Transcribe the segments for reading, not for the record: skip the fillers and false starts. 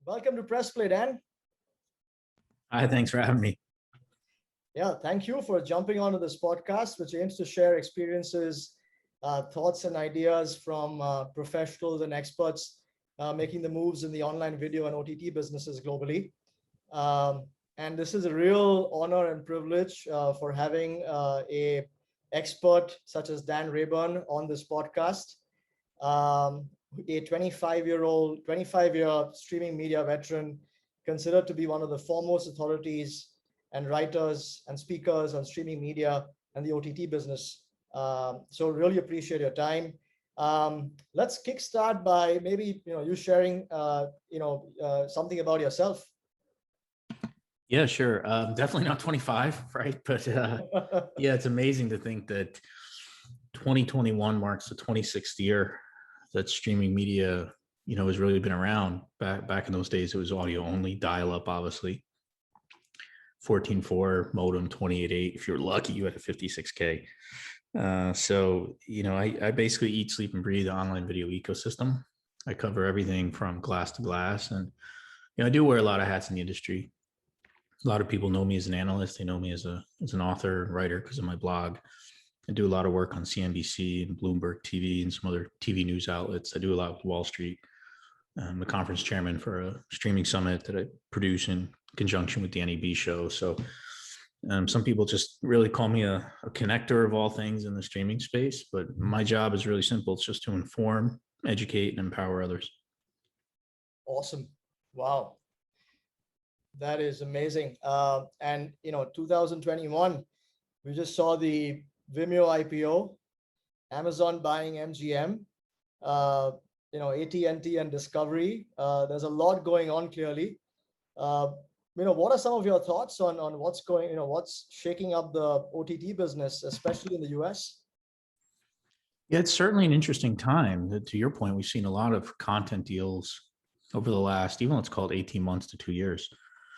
Welcome to Pressplay, Dan. Hi, thanks for having me. Yeah, thank you for jumping onto this podcast, which aims to share experiences, thoughts, and ideas from professionals and experts making the moves in the online video and OTT businesses globally. And this is a real honor and privilege for having a expert such as Dan Rayburn on this podcast. A 25-year streaming media veteran, considered to be one of the foremost authorities and writers and speakers on streaming media and the OTT business. So really appreciate your time. Let's kickstart by maybe you sharing something about yourself. Yeah, sure. Definitely not 25, right? But yeah, it's amazing to think that 2021 marks the 26th year that streaming media, has really been around. Back in those days, it was audio only, dial-up, obviously. 14.4 modem, 28.8. If you're lucky, you had a 56K. So, I basically eat, sleep, and breathe the online video ecosystem. I cover everything from glass to glass, and I do wear a lot of hats in the industry. A lot of people know me as an analyst. They know me as an author and writer because of my blog. I do a lot of work on CNBC and Bloomberg TV and some other TV news outlets. I do a lot with Wall Street. I'm the conference chairman for a streaming summit that I produce in conjunction with the NAB show. So some people just really call me a connector of all things in the streaming space, but my job is really simple. It's just to inform, educate, and empower others. Awesome. Wow. That is amazing. And 2021, we just saw the Vimeo IPO, Amazon buying MGM, AT&T and Discovery. There's a lot going on clearly. What are some of your thoughts on what's shaking up the OTT business, especially in the US? Yeah, it's certainly an interesting time. To your point, we've seen a lot of content deals over the last, even let's call it 18 months to 2 years.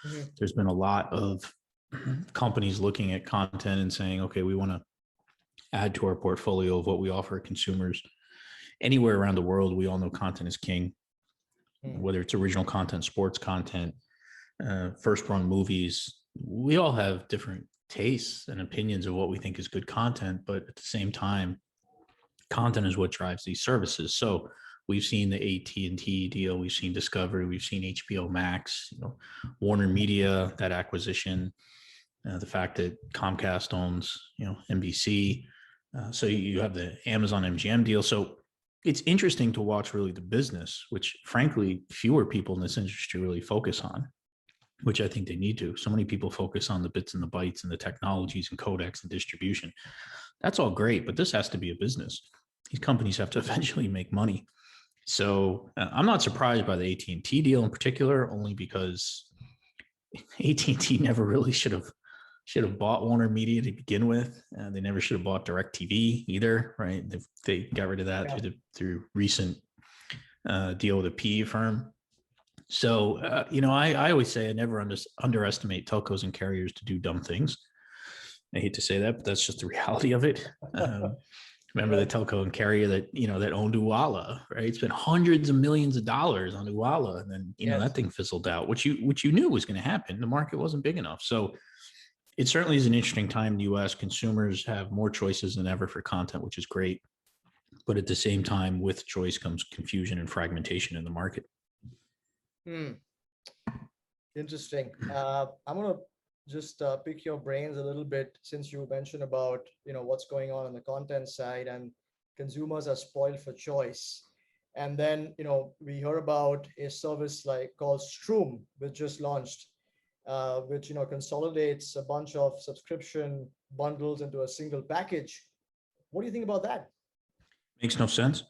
Mm-hmm. There's been a lot of companies looking at content and saying, okay, we want to add to our portfolio of what we offer consumers. Anywhere around the world, we all know content is king, whether it's original content, sports content, first run movies. We all have different tastes and opinions of what we think is good content, but at the same time, content is what drives these services. So we've seen the AT&T deal, we've seen Discovery, we've seen HBO Max, Warner Media, that acquisition, the fact that Comcast owns, NBC. So you have the Amazon MGM deal. So it's interesting to watch really the business, which frankly, fewer people in this industry really focus on, which I think they need to. So many people focus on the bits and the bytes and the technologies and codecs and distribution. That's all great, but this has to be a business. These companies have to eventually make money. So I'm not surprised by the AT&T deal in particular, only because AT&T never really should have bought Warner Media to begin with. They never should have bought DirecTV either, right? They got rid of that through recent deal with a PE firm. So, I always say I never underestimate telcos and carriers to do dumb things. I hate to say that, but that's just the reality of it. Remember the telco and carrier that, that owned Uala, right? Spent hundreds of millions of dollars on Uala, and then, that thing fizzled out, which you knew was going to happen. The market wasn't big enough. So it certainly is an interesting time in the US. Consumers have more choices than ever for content, which is great. But at the same time, with choice comes confusion and fragmentation in the market. Interesting. I'm going to just pick your brains a little bit, since you mentioned about, what's going on the content side, and consumers are spoiled for choice. And then, we hear about a service called Stroom, which just launched, which, consolidates a bunch of subscription bundles into a single package. What do you think about that? Makes no sense.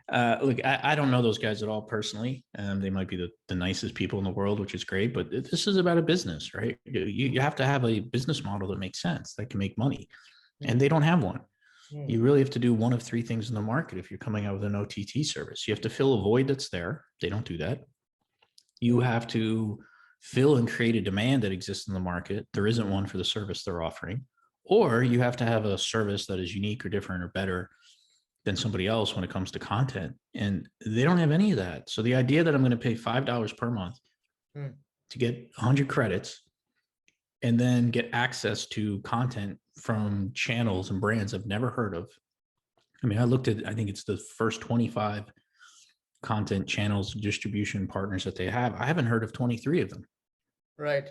Look, I don't know those guys at all personally. They might be the nicest people in the world, which is great, but this is about a business, right? You have to have a business model that makes sense, that can make money, and they don't have one. You really have to do one of three things in the market if you're coming out with an OTT service. You have to fill a void that's there. They don't do that. You have to fill and create a demand that exists in the market. There isn't one for the service they're offering. Or you have to have a service that is unique or different or better than somebody else when it comes to content. And they don't have any of that. So the idea that I'm going to pay $5 per month to get 100 credits and then get access to content from channels and brands I've never heard of. I mean, I think it's the first 25 content channels, distribution partners that they have. I haven't heard of 23 of them. Right.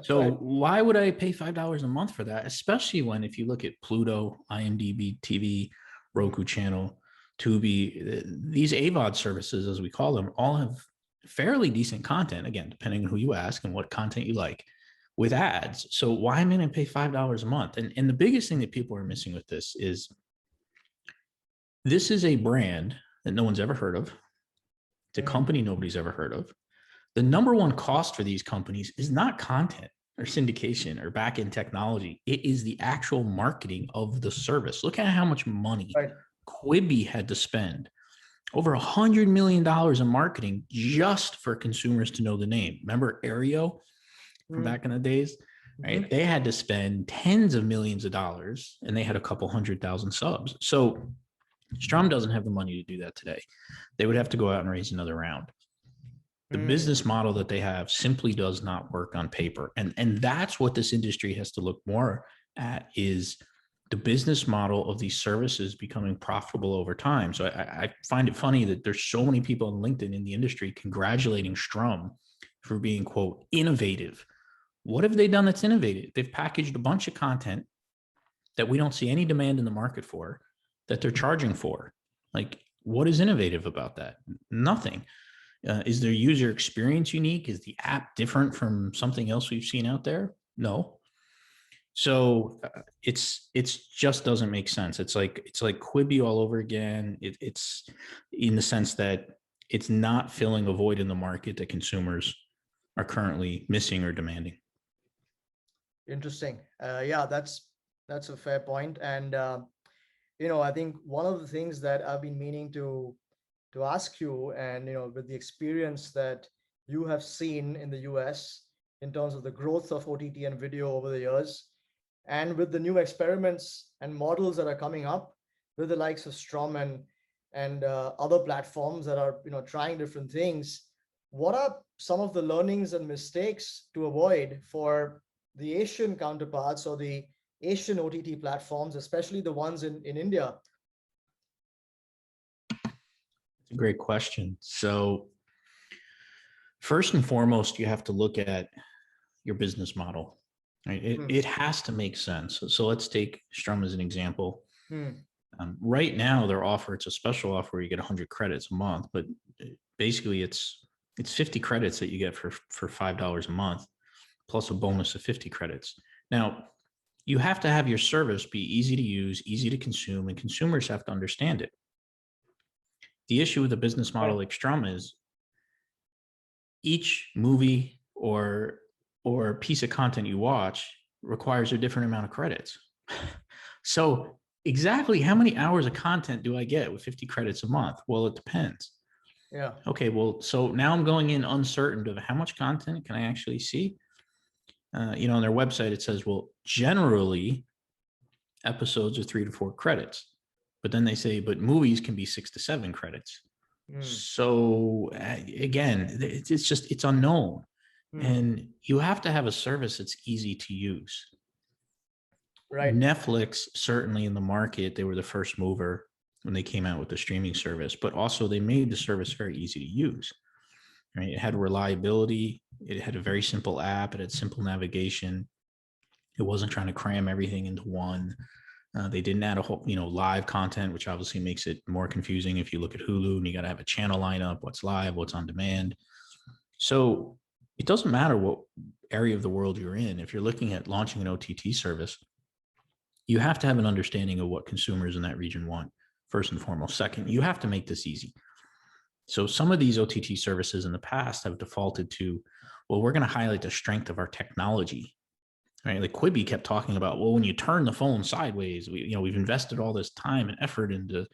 So right. why would I pay $5 a month for that? Especially when, if you look at Pluto, IMDb TV, Roku channel, Tubi, these AVOD services, as we call them, all have fairly decent content. Again, depending on who you ask and what content you like, with ads. So why am I going to pay $5 a month? And the biggest thing that people are missing with this is a brand that no one's ever heard of. It's a company nobody's ever heard of. The number one cost for these companies is not content or syndication or back-end technology. It is the actual marketing of the service. Look at how much money Quibi had to spend. Over $100 million in marketing just for consumers to know the name. Remember Aereo from back in the days? Right? They had to spend tens of millions of dollars and they had a couple 100,000 subs. So Strum doesn't have the money to do that today. They would have to go out and raise another round. The business model that they have simply does not work on paper. And that's what this industry has to look more at, is the business model of these services becoming profitable over time. So I find it funny that there's so many people on LinkedIn in the industry congratulating Strum for being, quote, innovative. What have they done that's innovative? They've packaged a bunch of content that we don't see any demand in the market for, that they're charging for. Like, what is innovative about that? Nothing. Is their user experience unique? Is the app different from something else we've seen out there? No. So it's just doesn't make sense. It's like Quibi all over again. It's in the sense that it's not filling a void in the market that consumers are currently missing or demanding. Interesting. Yeah, that's a fair point. And I think one of the things that I've been meaning to ask you, and with the experience that you have seen in the US in terms of the growth of OTT and video over the years, and with the new experiments and models that are coming up with the likes of Strum and other platforms that are trying different things, what are some of the learnings and mistakes to avoid for the Asian counterparts or the Asian OTT platforms, especially the ones in India? It's a great question. So first and foremost, you have to look at your business model. Right? It has to make sense. So let's take Strum as an example. Right now, their offer, it's a special offer where you get 100 credits a month, but basically it's 50 credits that you get for $5 a month, plus a bonus of 50 credits. Now, you have to have your service be easy to use, easy to consume, and consumers have to understand it. The issue with a business model like Strum is each movie or piece of content you watch requires a different amount of credits. So exactly how many hours of content do I get with 50 credits a month? Well, it depends. Yeah. Okay, well, so now I'm going in uncertain of how much content can I actually see? On their website, it says, well, generally episodes are 3 to 4 credits, but then they say, but movies can be 6 to 7 credits. So again, it's unknown. And you have to have a service that's easy to use. Right. Netflix, certainly in the market, they were the first mover when they came out with the streaming service, but also they made the service very easy to use. Right? It had reliability. It had a very simple app. It had simple navigation. It wasn't trying to cram everything into one. They didn't add a whole, live content, which obviously makes it more confusing. If you look at Hulu and you got to have a channel lineup, what's live, what's on demand. So it doesn't matter what area of the world you're in. If you're looking at launching an OTT service, you have to have an understanding of what consumers in that region want, first and foremost. Second, you have to make this easy. So some of these OTT services in the past have defaulted to, well, we're going to highlight the strength of our technology. Right? Like Quibi kept talking about, well, when you turn the phone sideways, we've invested all this time and effort into,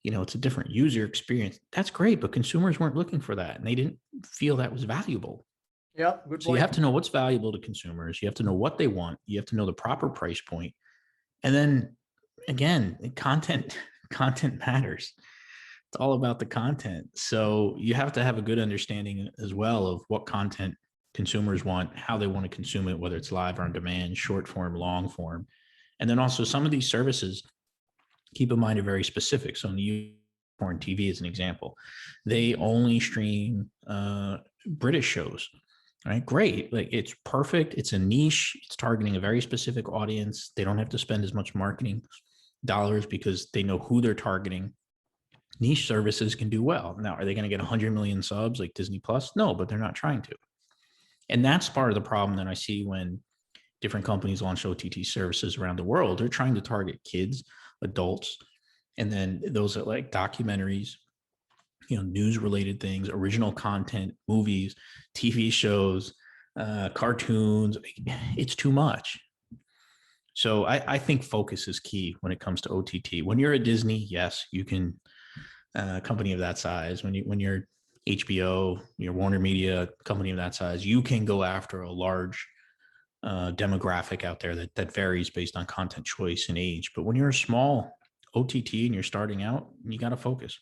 it's a different user experience. That's great, but consumers weren't looking for that, and they didn't feel that was valuable. Yeah, good point. So you have to know what's valuable to consumers. You have to know what they want. You have to know the proper price point. And then again, content content matters. It's all about the content. So you have to have a good understanding as well of what content consumers want, how they want to consume it, whether it's live or on demand, short form, long form. And then also some of these services, keep in mind, are very specific. So in the porn TV as an example, they only stream British shows, right? Great. Like, it's perfect. It's a niche. It's targeting a very specific audience. They don't have to spend as much marketing dollars because they know who they're targeting. Niche services can do well. Now, are they going to get 100 million subs like Disney Plus? No, but they're not trying to. And that's part of the problem that I see when different companies launch OTT services around the world. They're trying to target kids, adults, and then those are like documentaries, news related things, original content, movies, TV shows, cartoons. It's too much. So I think focus is key when it comes to OTT. When you're a Disney, yes, you can, company of that size. When you're HBO, your Warner Media, company of that size, you can go after a large demographic out there that varies based on content choice and age. But when you're a small OTT and you're starting out, you got to focus.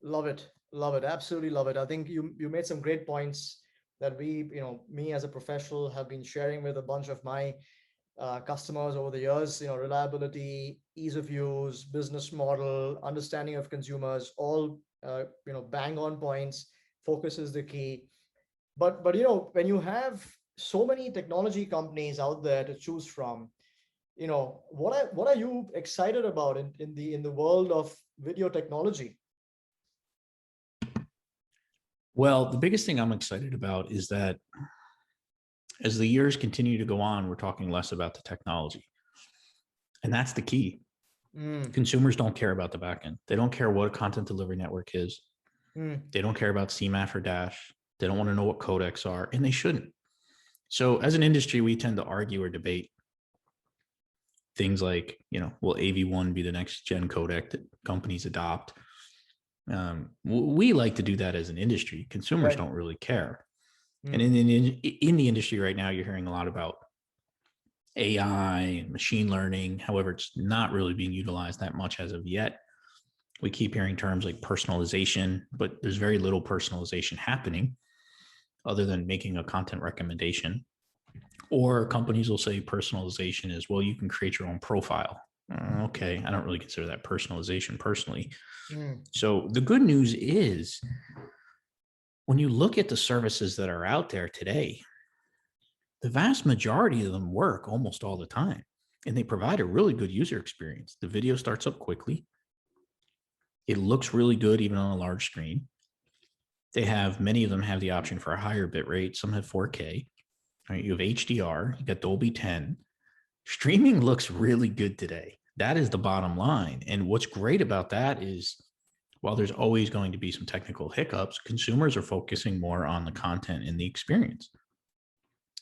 Love it. Love it. Absolutely love it. I think you made some great points that me as a professional have been sharing with a bunch of my customers over the years. Reliability, ease of use, business model, understanding of consumers, all bang on points. Focus is the key. But when you have so many technology companies out there to choose from, what are you excited about in the world of video technology? Well, the biggest thing I'm excited about is that as the years continue to go on, we're talking less about the technology. And that's the key. Consumers don't care about the backend. They don't care what a content delivery network is. They don't care about CMAF or Dash. They don't want to know what codecs are, and they shouldn't. So as an industry, we tend to argue or debate things like, will AV1 be the next gen codec that companies adopt? We like to do that as an industry. Consumers don't really care. And in the industry right now, you're hearing a lot about AI and machine learning. However, it's not really being utilized that much as of yet. We keep hearing terms like personalization, but there's very little personalization happening other than making a content recommendation. Or companies will say personalization is, well, you can create your own profile. Okay, I don't really consider that personalization personally. So the good news is, when you look at the services that are out there today, the vast majority of them work almost all the time, and they provide a really good user experience. The video starts up quickly. It looks really good even on a large screen. Many of them have the option for a higher bit rate. Some have 4K. Right? You have HDR, you got Dolby 10. Streaming looks really good today. That is the bottom line. And what's great about that is, while there's always going to be some technical hiccups, consumers are focusing more on the content and the experience.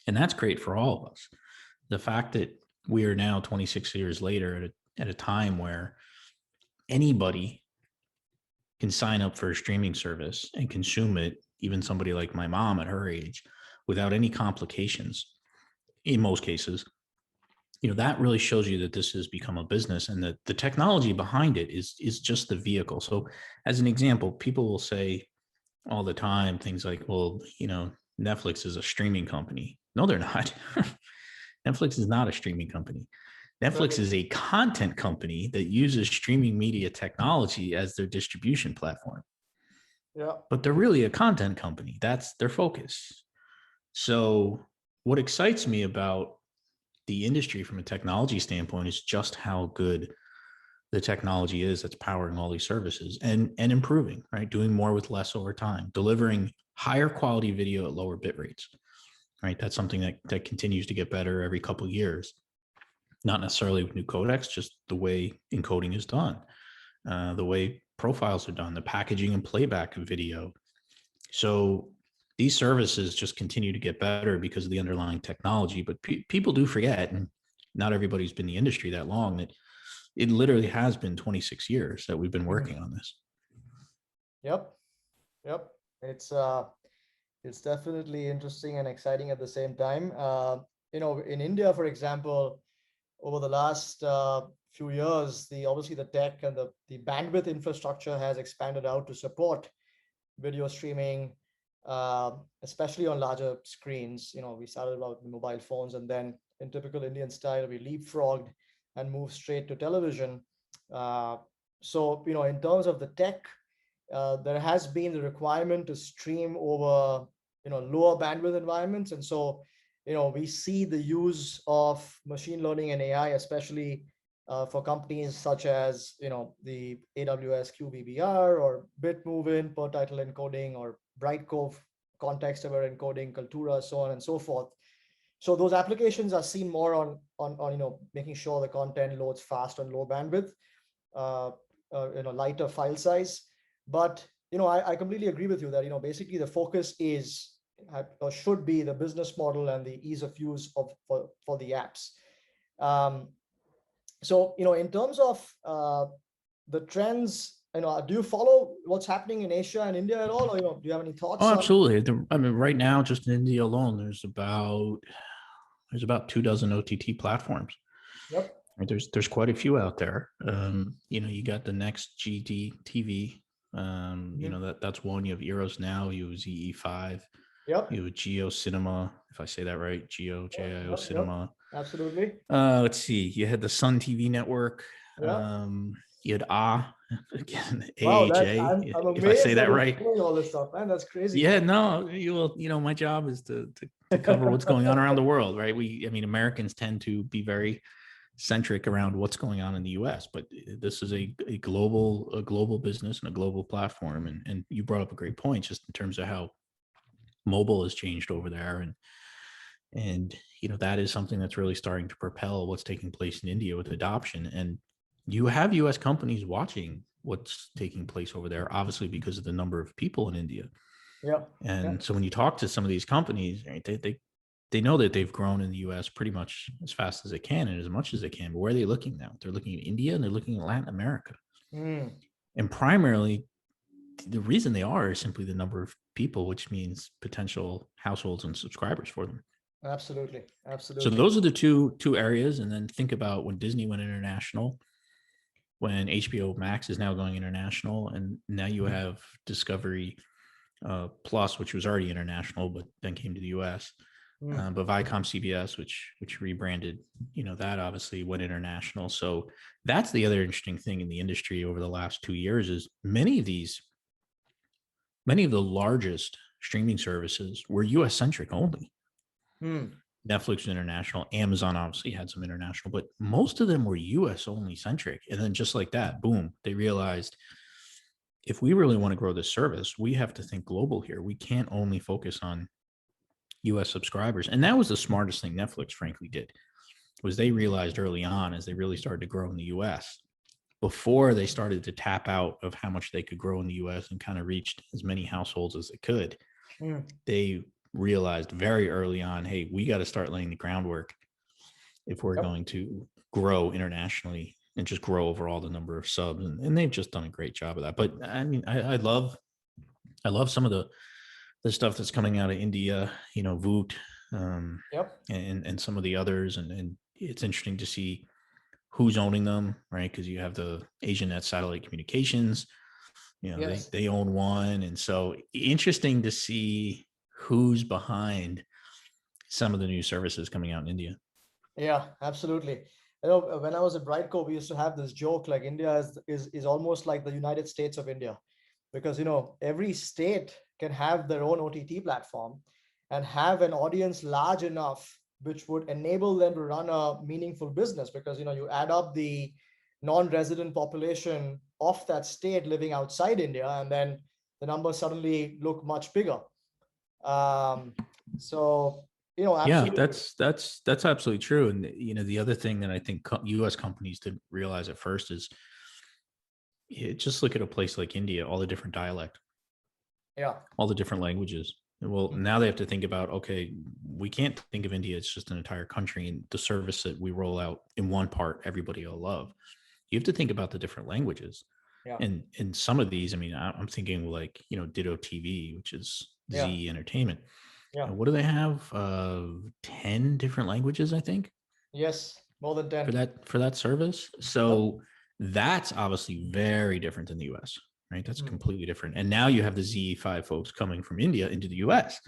And that's great for all of us. The fact that we are now 26 years later at a time where anybody can sign up for a streaming service and consume it, even somebody like my mom at her age, without any complications in most cases, that really shows you that this has become a business, and that the technology behind it is just the vehicle. So as an example, people will say all the time things like, well, Netflix is a streaming company. No, they're not. Netflix is not a streaming company. Netflix is a content company that uses streaming media technology as their distribution platform. Yeah. But they're really a content company. That's their focus. So what excites me about the industry from a technology standpoint is just how good the technology is that's powering all these services, and improving, right? Doing more with less over time, delivering higher quality video at lower bit rates, right? That's something that continues to get better every couple of years. Not necessarily with new codecs, just the way encoding is done, the way profiles are done, the packaging and playback of video. So these services just continue to get better because of the underlying technology. But people do forget, and not everybody's been in the industry that long, that it literally has been 26 years that we've been working on this. Yep. It's definitely interesting and exciting at the same time. In India, for example, over the last few years, obviously the tech and the bandwidth infrastructure has expanded out to support video streaming, especially on larger screens. We started out with mobile phones, and then in typical Indian style, we leapfrogged and moved straight to television. So, in terms of the tech, there has been the requirement to stream over, lower bandwidth environments. And so, we see the use of machine learning and AI, especially for companies such as, the AWS QBBR or Bitmovin per title encoding, or Brightcove context aware encoding, Kaltura, so on and so forth. So those applications are seen more on making sure the content loads fast on low bandwidth, lighter file size. But I completely agree with you that basically the focus is or should be the business model and the ease of use for the apps. So in terms of the trends, do you follow what's happening in Asia and India at all, or do you have any thoughts? Oh, absolutely. I mean, right now, just in India alone, there's about 24 OTT platforms. Yep. There's quite a few out there. You got the next GD TV. That's one. You have Eros Now. You have ZE5. Yep. You have Geo Cinema, if I say that right. Geo Cinema. Yep. Absolutely. Let's see. You had the Sun TV network. Yeah. You had again, Wow, AHA. I'm amazed if I say that right. All this stuff, man. That's crazy. Yeah, no, you will. My job is to cover what's going on around the world, right? Americans tend to be very centric around what's going on in the U.S., but this is a global business and a global platform. And you brought up a great point, just in terms of how mobile has changed over there, and that is something that's really starting to propel what's taking place in India with adoption. And you have U.S. companies watching what's taking place over there, obviously because of the number of people in India. Yeah. And so when you talk to some of these companies, right, they know that they've grown in the U.S. pretty much as fast as they can and as much as they can. But where are they looking now? They're looking at India and they're looking at Latin America. And primarily, the reason they are is simply the number of people, which means potential households and subscribers for them. Absolutely. So those are the two areas. And then think about when Disney went international, when HBO Max is now going international, and now you have Discovery Plus, which was already international, but then came to the US. But Viacom CBS, which rebranded, that obviously went international. So that's the other interesting thing in the industry over the last 2 years is many of the largest streaming services were US centric only. Netflix was international. Amazon obviously had some international, but most of them were US only centric. And then just like that, boom, they realized if we really want to grow this service, we have to think global here. We can't only focus on US subscribers. And that was the smartest thing Netflix frankly did, was they realized early on, as they really started to grow in the US, before they started to tap out of how much they could grow in the US and kind of reached as many households as they could, they realized very early on, hey, we got to start laying the groundwork if we're going to grow internationally and just grow overall the number of subs. And they've just done a great job of that. But I mean, I love some of the stuff that's coming out of India, Voot, and some of the others. And it's interesting to see who's owning them, right? Because you have the AsiaNet Satellite Communications, they own one. And so interesting to see who's behind some of the new services coming out in India. Yeah, absolutely. When I was at Brightco, we used to have this joke, like India is almost like the United States of India, because every state can have their own OTT platform and have an audience large enough which would enable them to run a meaningful business, because you add up the non-resident population of that state living outside India, and then the numbers suddenly look much bigger. So absolutely. Yeah, that's absolutely true. And the other thing that I think U.S. companies didn't realize at first is, just look at a place like India, all the different dialect, all the different languages. Well, now they have to think about, okay, we can't think of India as just an entire country and the service that we roll out in one part, everybody will love. You have to think about the different languages. And some of these, I mean, I'm thinking like, Ditto TV, which is Z Entertainment. What do they have? 10 different languages, I think. Yes. More than 10. for that service. So that's obviously very different than the US, right? That's completely different. And now you have the ZE5 folks coming from India into the US.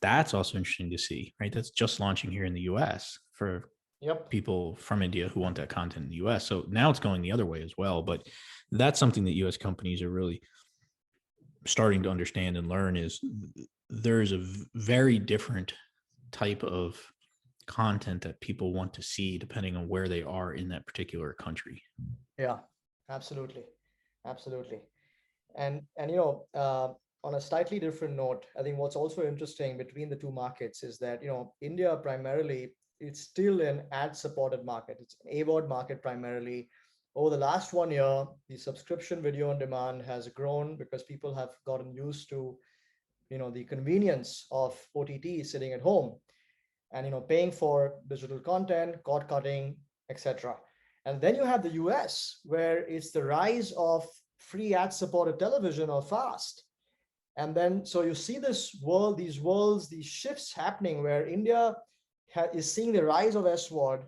That's also interesting to see, right? That's just launching here in the US for people from India who want that content in the US. So now it's going the other way as well. But that's something that US companies are really starting to understand and learn, is there's a very different type of content that people want to see depending on where they are in that particular country. Yeah, absolutely. Absolutely. And on a slightly different note, I think what's also interesting between the two markets is that, India primarily, it's still an ad supported market. It's an AVOD market primarily. Over the last 1 year, the subscription video on demand has grown because people have gotten used to, the convenience of OTT sitting at home and, paying for digital content, cord cutting, etc. And then you have the US, where it's the rise of free ad supported television or FAST. And then, so you see these these shifts happening where India is seeing the rise of SVOD.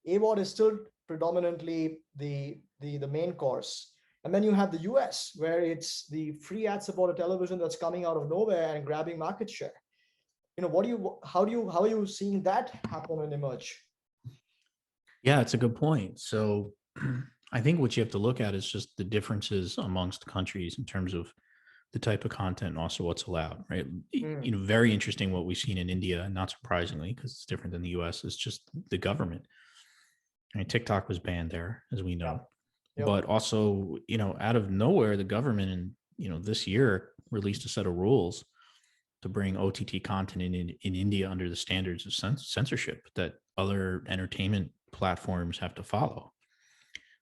AVOD is still predominantly the main course. And then you have the US, where it's the free ad supported television that's coming out of nowhere and grabbing market share. How are you seeing that happen and emerge? Yeah, it's a good point. So I think what you have to look at is just the differences amongst countries in terms of the type of content and also what's allowed, right? Very interesting what we've seen in India, not surprisingly, because it's different than the US, is just the government. I mean, TikTok was banned there, as we know. But also, out of nowhere, the government this year released a set of rules to bring OTT content in India under the standards of censorship that other entertainment platforms have to follow,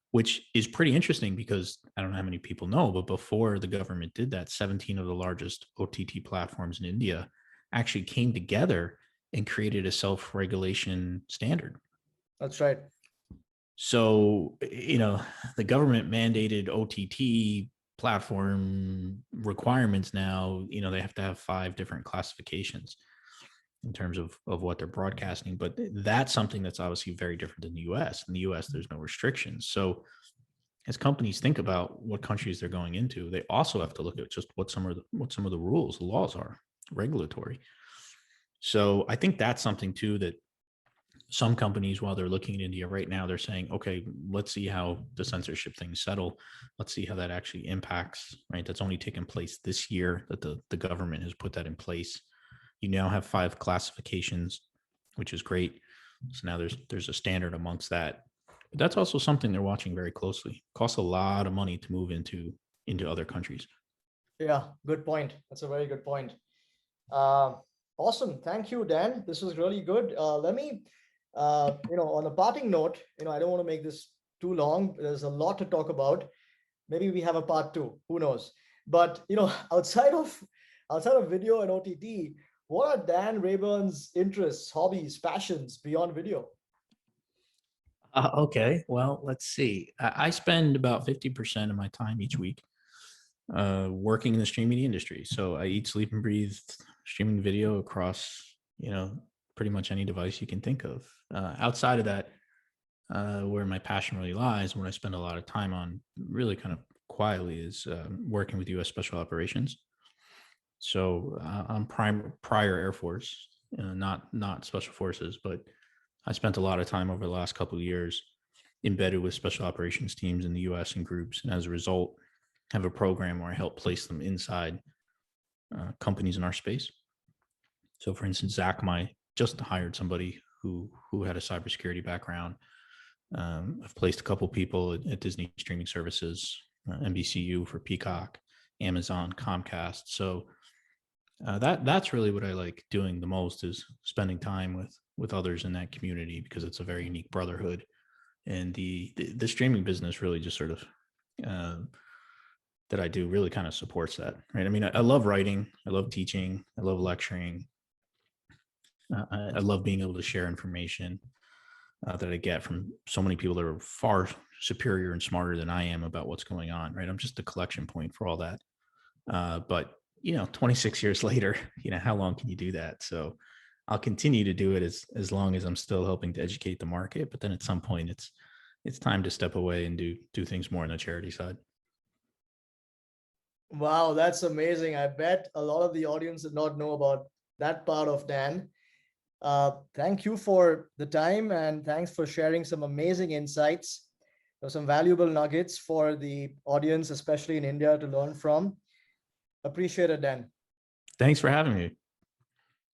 which is pretty interesting because I don't know how many people know, but before the government did that, 17 of the largest OTT platforms in India actually came together and created a self-regulation standard. That's right. So, the government mandated OTT platform requirements now, they have to have 5 different classifications in terms of what they're broadcasting. But that's something that's obviously very different than the US. In the US, there's no restrictions. So as companies think about what countries they're going into, they also have to look at just what some of the rules, the laws are, regulatory. So I think that's something too that some companies, while they're looking at India right now, they're saying, okay, let's see how the censorship things settle. Let's see how that actually impacts, right? That's only taken place this year that the government has put that in place. You now have 5 classifications, which is great. So now there's a standard amongst that. But that's also something they're watching very closely. It costs a lot of money to move into other countries. Yeah, good point. That's a very good point. Awesome. Thank you, Dan. This was really good. Let me, on a parting note, I don't want to make this too long. There's a lot to talk about. Maybe we have a part 2. Who knows? But outside of video and OTT, what are Dan Rayburn's interests, hobbies, passions beyond video? Okay, well, let's see. I spend about 50% of my time each week working in the streaming industry. So I eat, sleep, and breathe streaming video across, pretty much any device you can think of. Outside of that, where my passion really lies, and what I spend a lot of time on, really kind of quietly, is working with U.S. Special Operations. So I'm prior Air Force, not Special Forces, but I spent a lot of time over the last couple of years embedded with special operations teams in the U.S. and groups, and as a result, have a program where I help place them inside companies in our space. So, for instance, Zachmy just hired somebody who had a cybersecurity background. I've placed a couple people at Disney streaming services, NBCU for Peacock, Amazon, Comcast. So that's really what I like doing the most, is spending time with others in that community, because it's a very unique brotherhood. And the streaming business really just sort of that I do really kind of supports that, right? I mean, I love writing, I love teaching, I love lecturing. I love being able to share information that I get from so many people that are far superior and smarter than I am about what's going on, right? I'm just a collection point for all that. But 26 years later, how long can you do that? So I'll continue to do it as long as I'm still helping to educate the market. But then at some point, it's time to step away and do things more on the charity side. Wow, that's amazing. I bet a lot of the audience did not know about that part of Dan. Thank you for the time, and thanks for sharing some amazing insights. Some valuable nuggets for the audience, especially in India, to learn from. Appreciate it, Dan. Thanks for having me.